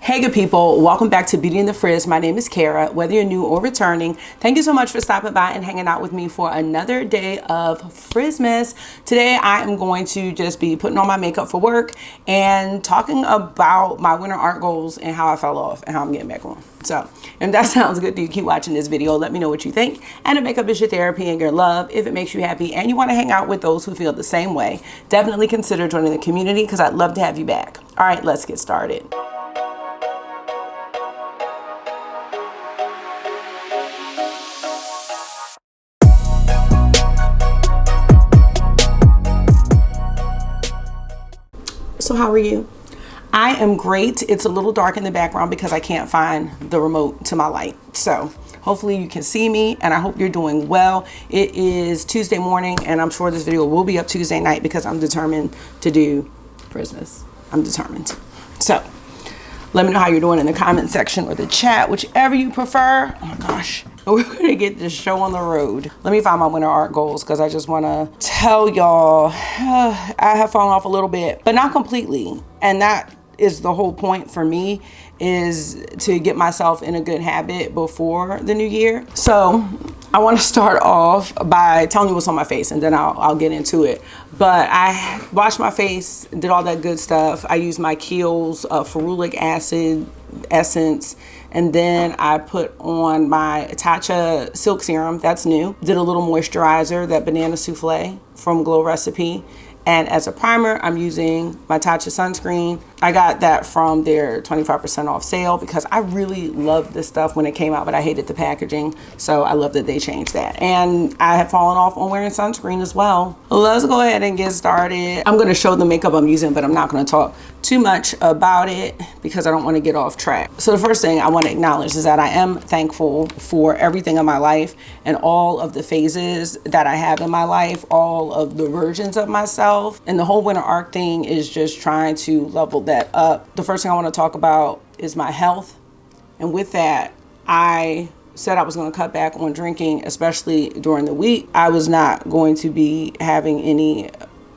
Hey good people, welcome back to Beauty in the Frizz. My name is Kara. Whether you're new or returning, thank you so much for stopping by and hanging out with me for another day of Frizzmas. Today I am going to just be putting on my makeup for work and talking about my winter art goals and how I fell off and how I'm getting back on. So if that sounds good to you, keep watching this video. Let me know what you think. And if makeup is your therapy and your love, if it makes you happy and you want to hang out with those who feel the same way, definitely consider joining the community because I'd love to have you back. All right, let's get started. So how are you? I am great. It's a little dark in the background because I can't find the remote to my light. So hopefully you can see me and I hope you're doing well. It is Tuesday morning and I'm sure this video will be up Tuesday night because I'm determined to do Christmas. I'm determined. So let me know how you're doing in the comment section or the chat, whichever you prefer. Oh my gosh. We're gonna get this show on the road. Let me find my winter art goals because I just wanna tell y'all I have fallen off a little bit, but not completely. And that is the whole point for me, is to get myself in a good habit before the new year. So I want to start off by telling you what's on my face and then I'll get into it. But I washed my face, did all that good stuff. I used my Kiehl's ferulic acid essence, and then I put on my Tatcha silk serum. That's new. Did a little moisturizer, that banana souffle from Glow Recipe. And as a primer, I'm using my Tatcha sunscreen. I got that from their 25% off sale because I really loved this stuff when it came out, but I hated the packaging. So I love that they changed that. And I had fallen off on wearing sunscreen as well. Let's go ahead and get started. I'm gonna show the makeup I'm using, but I'm not gonna talk too much about it because I don't wanna get off track. So the first thing I wanna acknowledge is that I am thankful for everything in my life and all of the phases that I have in my life, all of the versions of myself. And the whole winter art thing is just trying to level that up. The first thing I want to talk about is my health. And with that, I said I was going to cut back on drinking, especially during the week. I was not going to be having any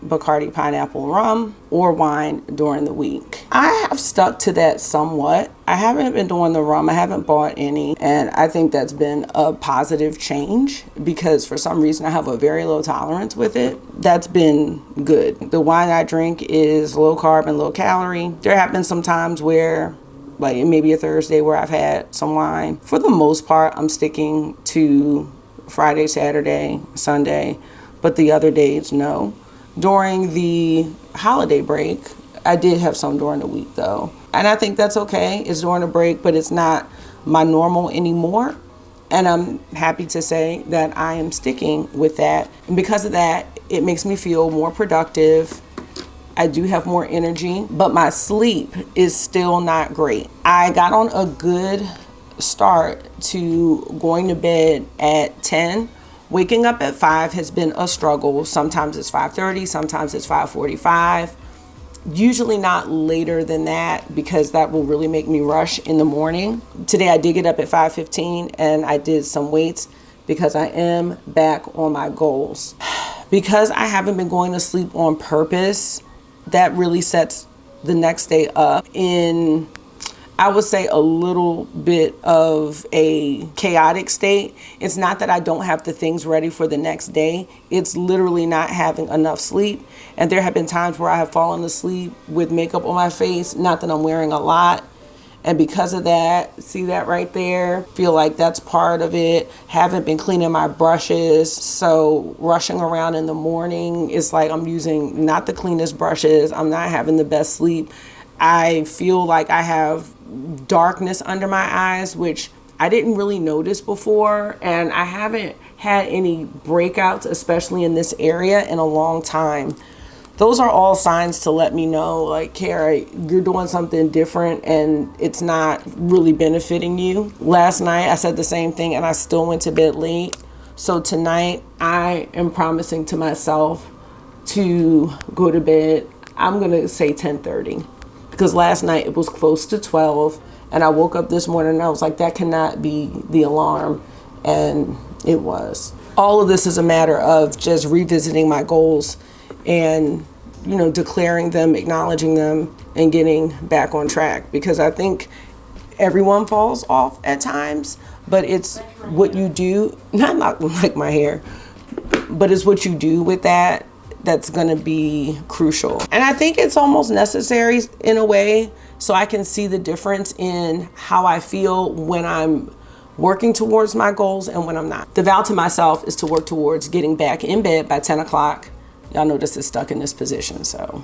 Bacardi pineapple rum or wine during the week. I have stuck to that somewhat. I haven't been doing the rum. I haven't bought any. And I think that's been a positive change because for some reason I have a very low tolerance with it. That's been good. The wine I drink is low carb and low calorie. There have been some times where, like maybe a Thursday, where I've had some wine. For the most part, I'm sticking to Friday, Saturday, Sunday, but the other days, no. During the holiday break, I did have some during the week though. And I think that's okay. It's during a break, but it's not my normal anymore. And I'm happy to say that I am sticking with that. And because of that, it makes me feel more productive. I do have more energy, but my sleep is still not great. I got on a good start to going to bed at 10. Waking up at 5 has been a struggle. Sometimes it's 5:30, sometimes it's 5:45. Usually not later than that because that will really make me rush in the morning. Today I did get up at 5:15 and I did some weights because I am back on my goals. Because I haven't been going to sleep on purpose, that really sets the next day up in, I would say, a little bit of a chaotic state. It's not that I don't have the things ready for the next day. It's literally not having enough sleep. And there have been times where I have fallen asleep with makeup on my face, not that I'm wearing a lot. And because of that, see that right there? Feel like that's part of it. Haven't been cleaning my brushes. So rushing around in the morning is like I'm using not the cleanest brushes. I'm not having the best sleep. I feel like I have darkness under my eyes, which I didn't really notice before. And I haven't had any breakouts, especially in this area, in a long time. Those are all signs to let me know, like, Kara, you're doing something different and it's not really benefiting you. Last night, I said the same thing and I still went to bed late. So tonight, I am promising to myself to go to bed, I'm going to say 10:30. Because last night it was close to 12 and I woke up this morning and I was like, that cannot be the alarm. And it was. All of this is a matter of just revisiting my goals and declaring them, acknowledging them, and getting back on track, because I think everyone falls off at times, but it's what you do, not like my hair, but it's what you do with that that's going to be crucial. And I think it's almost necessary in a way, so I can see the difference in how I feel when I'm working towards my goals and when I'm not. The vow to myself is to work towards getting back in bed by 10 o'clock. Y'all know this is stuck in this position, so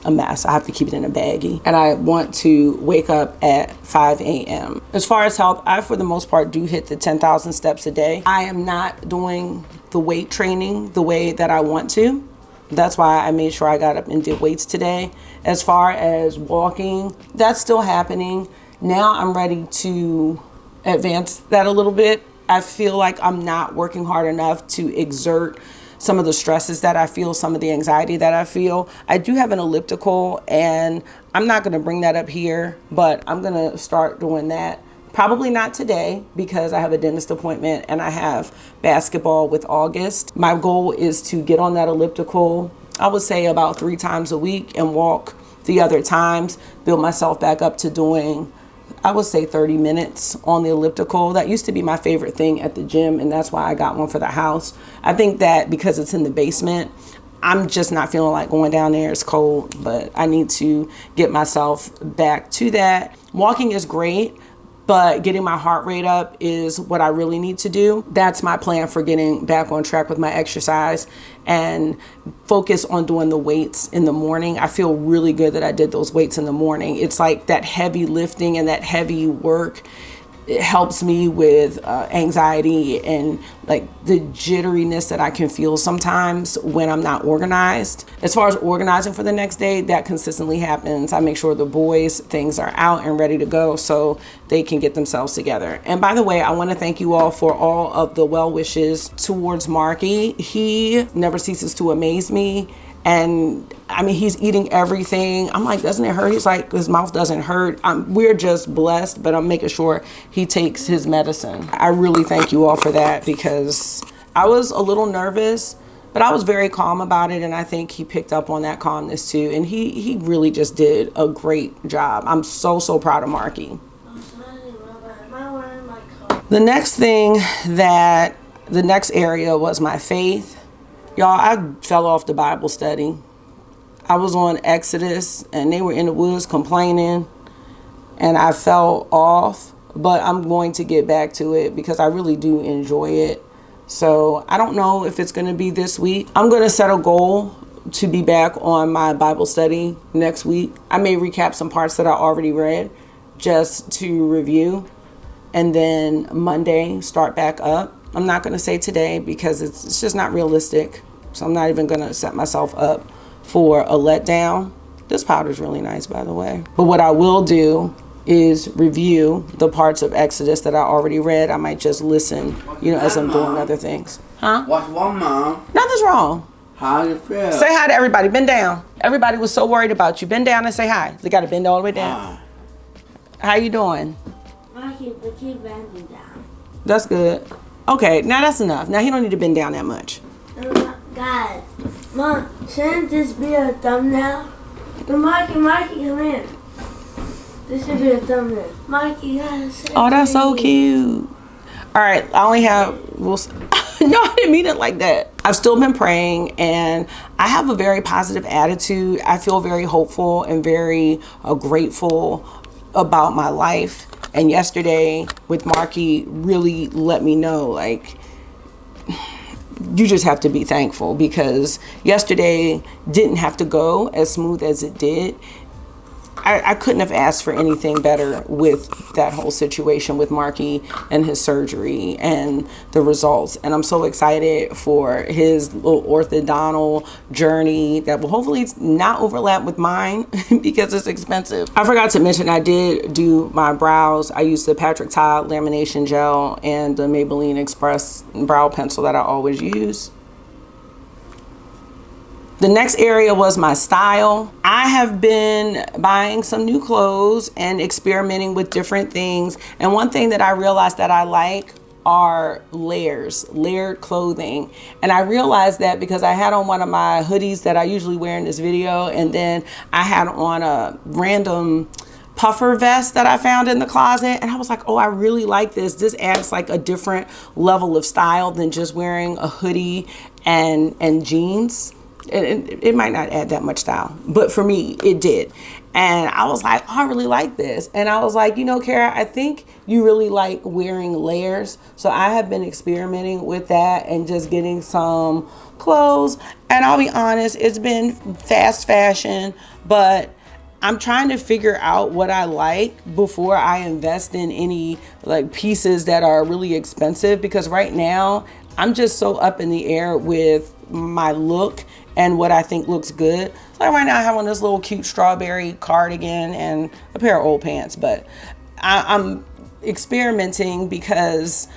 a mess. I have to keep it in a baggie. And I want to wake up at 5 a.m. As far as health, I, for the most part, do hit the 10,000 steps a day. I am not doing the weight training the way that I want to. That's why I made sure I got up and did weights today. As far as walking, that's still happening. Now I'm ready to advance that a little bit. I feel like I'm not working hard enough to exert some of the stresses that I feel, some of the anxiety that I feel. I do have an elliptical, and I'm not gonna bring that up here, but I'm gonna start doing that. Probably not today, because I have a dentist appointment and I have basketball with August. My goal is to get on that elliptical, I would say about 3 times a week, and walk the other times, build myself back up to doing, I would say 30 minutes on the elliptical. That used to be my favorite thing at the gym, and that's why I got one for the house. I think that because it's in the basement, I'm just not feeling like going down there. It's cold, but I need to get myself back to that. Walking is great, but getting my heart rate up is what I really need to do. That's my plan for getting back on track with my exercise, and focus on doing the weights in the morning. I feel really good that I did those weights in the morning. It's like that heavy lifting and that heavy work, it helps me with anxiety and like the jitteriness that I can feel sometimes when I'm not organized. As far as organizing for the next day, that consistently happens. I make sure the boys' things are out and ready to go so they can get themselves together. And by the way, I want to thank you all for all of the well wishes towards Marky. He never ceases to amaze me. And I mean, he's eating everything. I'm like, doesn't it hurt? He's like, his mouth doesn't hurt. We're just blessed, but I'm making sure he takes his medicine. I really thank you all for that, because I was a little nervous, but I was very calm about it. And I think he picked up on that calmness too. And he really just did a great job. I'm so, so proud of Marky. The next area was my faith. Y'all, I fell off the Bible study. I was on Exodus and they were in the woods complaining, and I fell off, but I'm going to get back to it because I really do enjoy it. So I don't know if it's going to be this week. I'm going to set a goal to be back on my Bible study next week. I may recap some parts that I already read just to review, and then Monday start back up. I'm not going to say today because it's just not realistic. So I'm not even going to set myself up for a letdown. This powder is really nice, by the way. But what I will do is review the parts of Exodus that I already read. I might just listen, as I'm doing other things. Huh? What's wrong, Mom? Nothing's wrong. How you feel? Say hi to everybody. Bend down. Everybody was so worried about you. Bend down and say hi. They got to bend all the way down. How you doing? I keep bending down. That's good. Okay, now that's enough. Now he don't need to bend down that much. Guys, Mom, shouldn't this be a thumbnail? Mikey, come here. This should be a thumbnail. Mikey, guys. Oh, that's so cute. All right, I only have, no, I didn't mean it like that. I've still been praying, and I have a very positive attitude. I feel very hopeful and very grateful about my life. And yesterday with Marky really let me know, like, you just have to be thankful, because yesterday didn't have to go as smooth as it did. I couldn't have asked for anything better with that whole situation with Marky and his surgery and the results. And I'm so excited for his little orthodontal journey that will hopefully not overlap with mine because it's expensive. I forgot to mention I did do my brows. I used the Patrick Todd lamination gel and the Maybelline Express brow pencil that I always use. The next area was my style. I have been buying some new clothes and experimenting with different things. And one thing that I realized that I like are layered clothing. And I realized that because I had on one of my hoodies that I usually wear in this video, and then I had on a random puffer vest that I found in the closet, and I was like, oh, I really like this. This adds like a different level of style than just wearing a hoodie and jeans. And it might not add that much style, but for me, it did. And I was like, oh, I really like this. And I was like, you know, Kara, I think you really like wearing layers. So I have been experimenting with that and just getting some clothes. And I'll be honest, it's been fast fashion, but I'm trying to figure out what I like before I invest in any like pieces that are really expensive, because right now I'm just so up in the air with my look and what I think looks good. So like right now I have on this little cute strawberry cardigan and a pair of old pants, but I'm experimenting because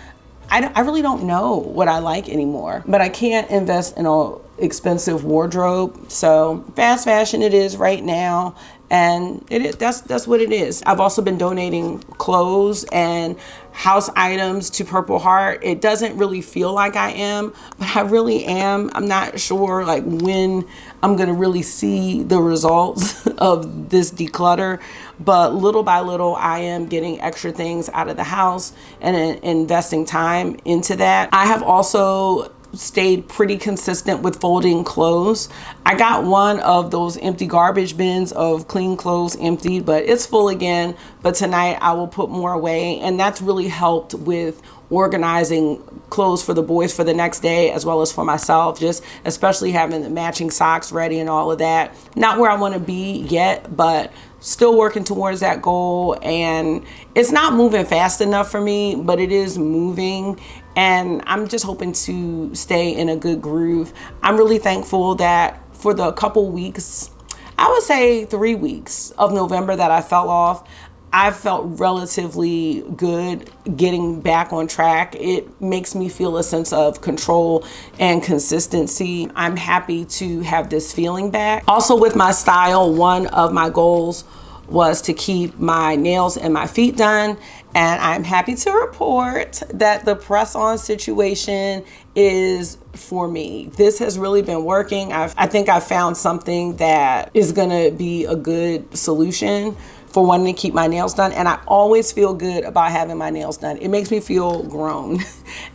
I really don't know what I like anymore, but I can't invest in an expensive wardrobe. So fast fashion it is right now. And that's what it is. I've also been donating clothes and house items to Purple Heart. It doesn't really feel like I am, but I really am. I'm not sure like when I'm gonna really see the results of this declutter, but little by little I am getting extra things out of the house and investing time into that. I have also stayed pretty consistent with folding clothes. I got one of those empty garbage bins of clean clothes emptied, but it's full again. But tonight I will put more away, and that's really helped with organizing clothes for the boys for the next day, as well as for myself, just especially having the matching socks ready and all of that. Not where I want to be yet, but still working towards that goal. And it's not moving fast enough for me, but it is moving. And I'm just hoping to stay in a good groove. I'm really thankful that for the couple weeks, I would say 3 weeks of November that I fell off, I felt relatively good getting back on track. It makes me feel a sense of control and consistency. I'm happy to have this feeling back. Also with my style, one of my goals was to keep my nails and my feet done. And I'm happy to report that the press-on situation is for me. This has really been working. I think I found something that is gonna be a good solution for wanting to keep my nails done. And I always feel good about having my nails done. It makes me feel grown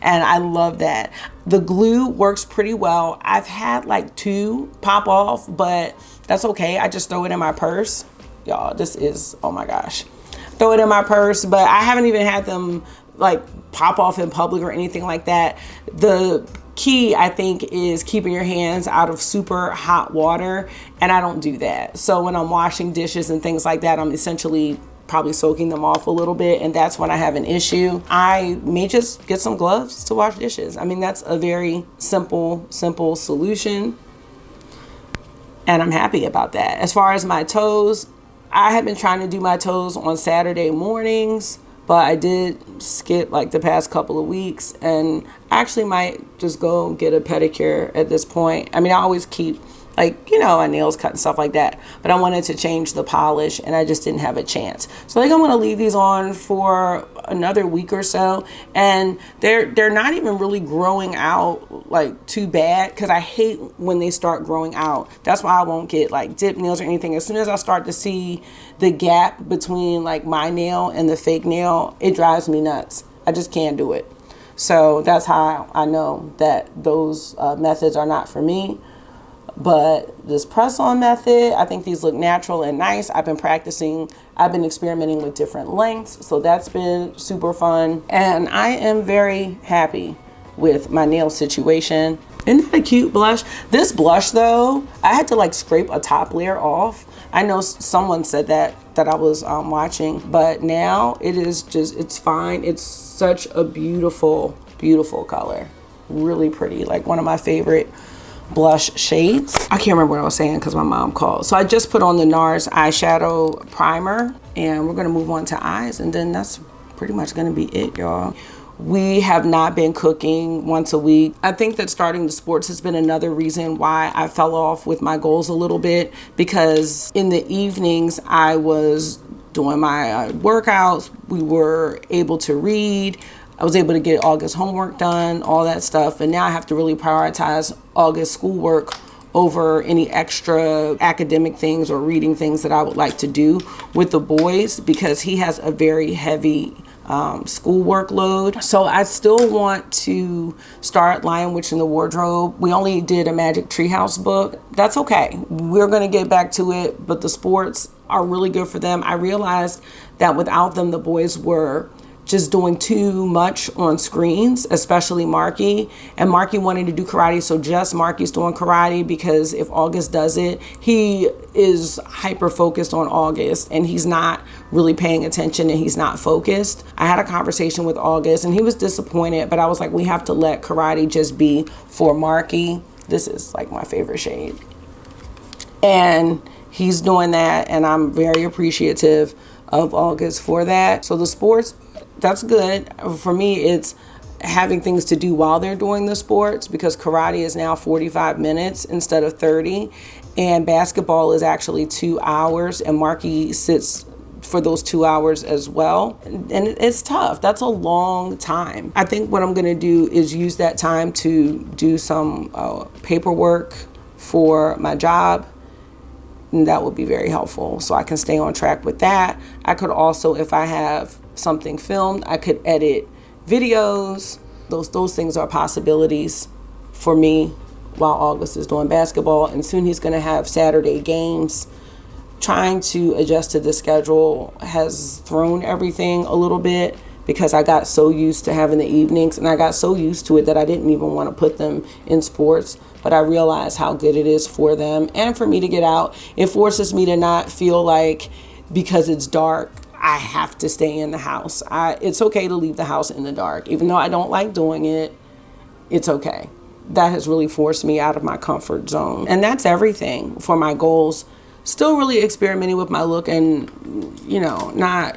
and I love that. The glue works pretty well. I've had like 2 pop off, but that's okay. I just throw it in my purse. Y'all, this is, oh my gosh. Throw it in my purse, but I haven't even had them like pop off in public or anything like that. The key, I think, is keeping your hands out of super hot water, and I don't do that. So when I'm washing dishes and things like that, I'm essentially probably soaking them off a little bit, and that's when I have an issue. I may just get some gloves to wash dishes. I mean, that's a very simple solution, and I'm happy about that. As far as my toes, I have been trying to do my toes on Saturday mornings, but I did skip like the past couple of weeks, and I actually might just go get a pedicure at this point. I mean, I always keep like, you know, my nails cut and stuff like that, but I wanted to change the polish and I just didn't have a chance. So I think I'm gonna leave these on for another week or so, and they're not even really growing out like too bad, because I hate when they start growing out. That's why I won't get like dip nails or anything. As soon as I start to see the gap between like my nail and the fake nail, it drives me nuts. I just can't do it. So that's how I know that those methods are not for me. But this press-on method, I think these look natural and nice. I've been practicing, I've been experimenting with different lengths, so that's been super fun. And I am very happy with my nail situation. Isn't that a cute blush? This blush though, I had to like scrape a top layer off. I know someone said that I was watching, but now it is just, it's fine. It's such a beautiful color. Really pretty, like one of my favorite blush shades. I can't remember what I was saying because my mom called. So I just put on the NARS eyeshadow primer, and we're gonna move on to eyes, and then that's pretty much gonna be it, y'all. We have not been cooking once a week. I think that starting the sports has been another reason why I fell off with my goals a little bit, because in the evenings I was doing my workouts. We were able to read. I was able to get August homework done, all that stuff. And now I have to really prioritize August schoolwork over any extra academic things or reading things that I would like to do with the boys, because he has a very heavy school workload. So I still want to start Lion Witch in the Wardrobe. We only did a Magic Treehouse book. That's okay. We're going to get back to it, but the sports are really good for them. I realized that without them, the boys were just doing too much on screens, especially Marky. And Marky wanted to do karate, so just Marky's doing karate, because if August does it, he is hyper focused on August and he's not really paying attention and he's not focused. I had a conversation with August and he was disappointed, but I was like, we have to let karate just be for Marky. This is like my favorite shade. And he's doing that, and I'm very appreciative of August for that. So the sports, that's good. For me, it's having things to do while they're doing the sports, because karate is now 45 minutes instead of 30. And basketball is actually 2 hours, and Marky sits for those 2 hours as well. And it's tough. That's a long time. I think what I'm going to do is use that time to do some paperwork for my job. And that would be very helpful, so I can stay on track with that. I could also, if I have something filmed, I could edit videos. Those things are possibilities for me while August is doing basketball, and soon he's going to have Saturday games. Trying to adjust to the schedule has thrown everything a little bit, because I got so used to having the evenings, and I got so used to it that I didn't even want to put them in sports. But I realize how good it is for them and for me to get out. It forces me to not feel like, because it's dark, I have to stay in the house. It's okay to leave the house in the dark. Even though I don't like doing it, it's okay. That has really forced me out of my comfort zone. And that's everything for my goals. Still really experimenting with my look, and, not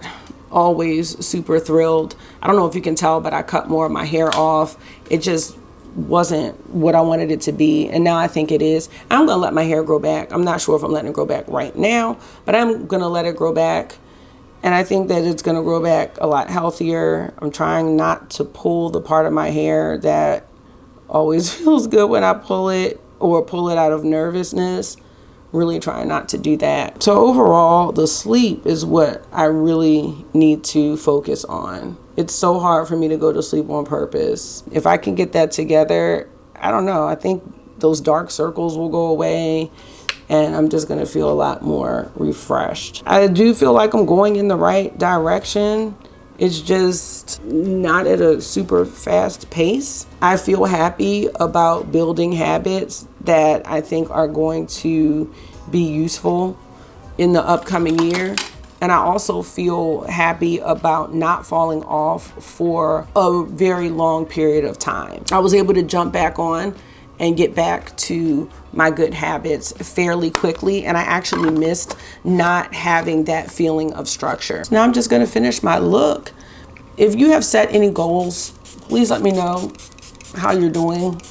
always super thrilled. I don't know if you can tell, but I cut more of my hair off. It just wasn't what I wanted it to be, and now I think it is. I'm gonna let my hair grow back. I'm not sure if I'm letting it grow back right now, but I'm gonna let it grow back, and I think that it's gonna grow back a lot healthier. I'm trying not to pull the part of my hair that always feels good when I pull it, or pull it out of nervousness. Really trying not to do that. So overall, the sleep is what I really need to focus on. It's so hard for me to go to sleep on purpose. If I can get that together, I don't know, I think those dark circles will go away, and I'm just gonna feel a lot more refreshed. I do feel like I'm going in the right direction. It's just not at a super fast pace. I feel happy about building habits that I think are going to be useful in the upcoming year. And I also feel happy about not falling off for a very long period of time. I was able to jump back on and get back to my good habits fairly quickly, and I actually missed not having that feeling of structure. Now I'm just gonna finish my look. If you have set any goals, please let me know how you're doing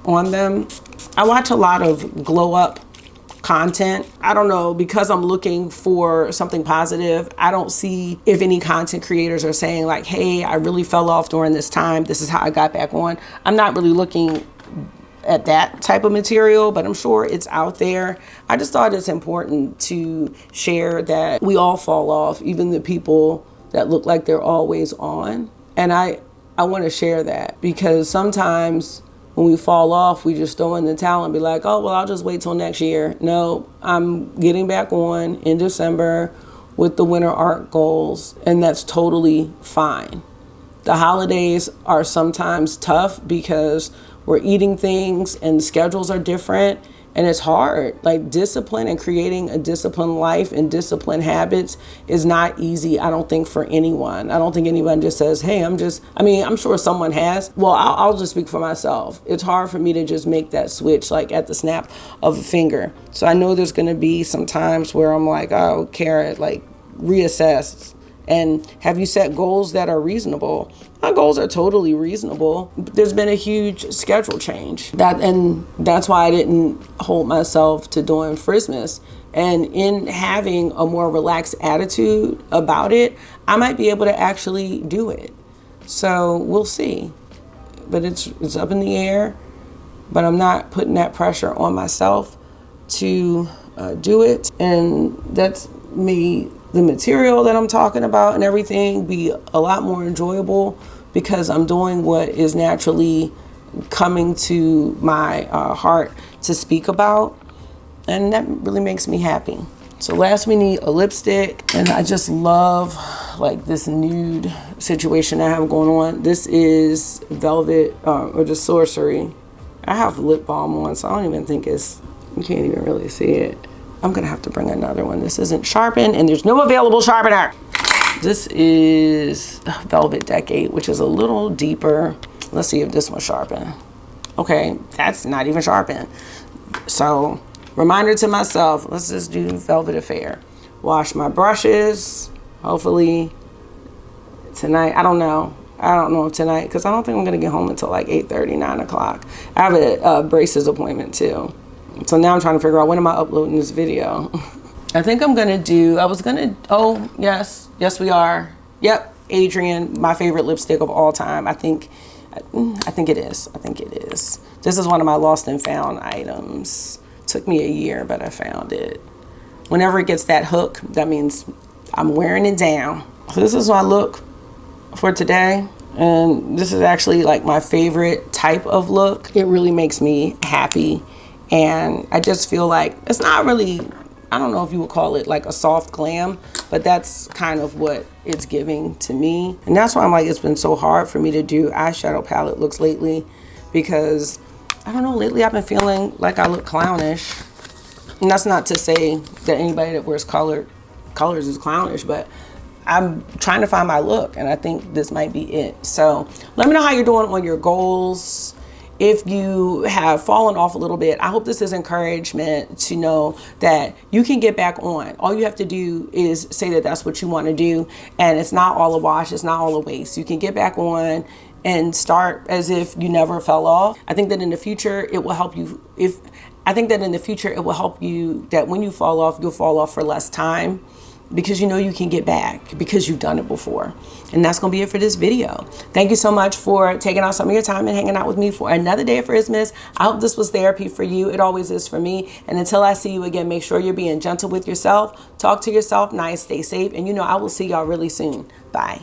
on them. I watch a lot of glow up content. I don't know, because I'm looking for something positive, I don't see if any content creators are saying like, hey, I really fell off during this time, this is how I got back on. I'm not really looking at that type of material, but I'm sure it's out there. I just thought it's important to share that we all fall off, even the people that look like they're always on. And I want to share that, because sometimes when we fall off, we just throw in the towel and be like, oh, well, I'll just wait till next year. No, I'm getting back on in December with the winter art goals, and that's totally fine. The holidays are sometimes tough because we're eating things and schedules are different, and it's hard. Like, discipline and creating a disciplined life and disciplined habits is not easy, I don't think, for anyone. I don't think anyone just says, hey, I'm sure someone has. Well, I'll just speak for myself. It's hard for me to just make that switch like at the snap of a finger. So I know there's going to be some times where I'm like, oh, Carrot, like, reassess. And have you set goals that are reasonable? My goals are totally reasonable. There's been a huge schedule change. That's why I didn't hold myself to doing Christmas. And in having a more relaxed attitude about it, I might be able to actually do it. So we'll see. But it's up in the air. But I'm not putting that pressure on myself to do it. And that's made the material that I'm talking about and everything be a lot more enjoyable because I'm doing what is naturally coming to my heart to speak about. And that really makes me happy. So last we need a lipstick, and I just love like this nude situation I have going on. This is Velvet or just Sorcery. I have lip balm on, so I don't even think you can't even really see it. I'm gonna have to bring another one. This isn't sharpened, and there's no available sharpener. This is Velvet Decade, which is a little deeper. Let's see if this one's sharpened. Okay, that's not even sharpened. So, reminder to myself, let's just do Velvet Affair. Wash my brushes, hopefully tonight. I don't know if tonight, because I don't think I'm going to get home until like 8:30, 9 o'clock. I have a braces appointment too. So now I'm trying to figure out when am I uploading this video. I think I'm going to do, oh, yes, we are. Yep, Adrian, my favorite lipstick of all time. I think it is. This is one of my lost and found items. Took me a year, but I found it. Whenever it gets that hook, that means I'm wearing it down. So this is my look for today. And this is actually like my favorite type of look. It really makes me happy. And I just feel like it's not really, I don't know if you would call it like a soft glam, but that's kind of what it's giving to me. And that's why I'm like, it's been so hard for me to do eyeshadow palette looks lately, because I don't know, lately I've been feeling like I look clownish. And that's not to say that anybody that wears colors is clownish, but I'm trying to find my look, and I think this might be it. So let me know how you're doing on your goals. If you have fallen off a little bit, I hope this is encouragement to know that you can get back on. All you have to do is say that that's what you want to do, and it's not all a wash, it's not all a waste. You can get back on and start as if you never fell off. I think that in the future it will help you that when you fall off, you'll fall off for less time, because you know you can get back because you've done it before. And that's gonna be it for this video. Thank you so much for taking out some of your time and hanging out with me for another day of Christmas. I hope this was therapy for you. It always is for me. And until I see you again, make sure you're being gentle with yourself. Talk to yourself nice, stay safe, and I will see y'all really soon. Bye.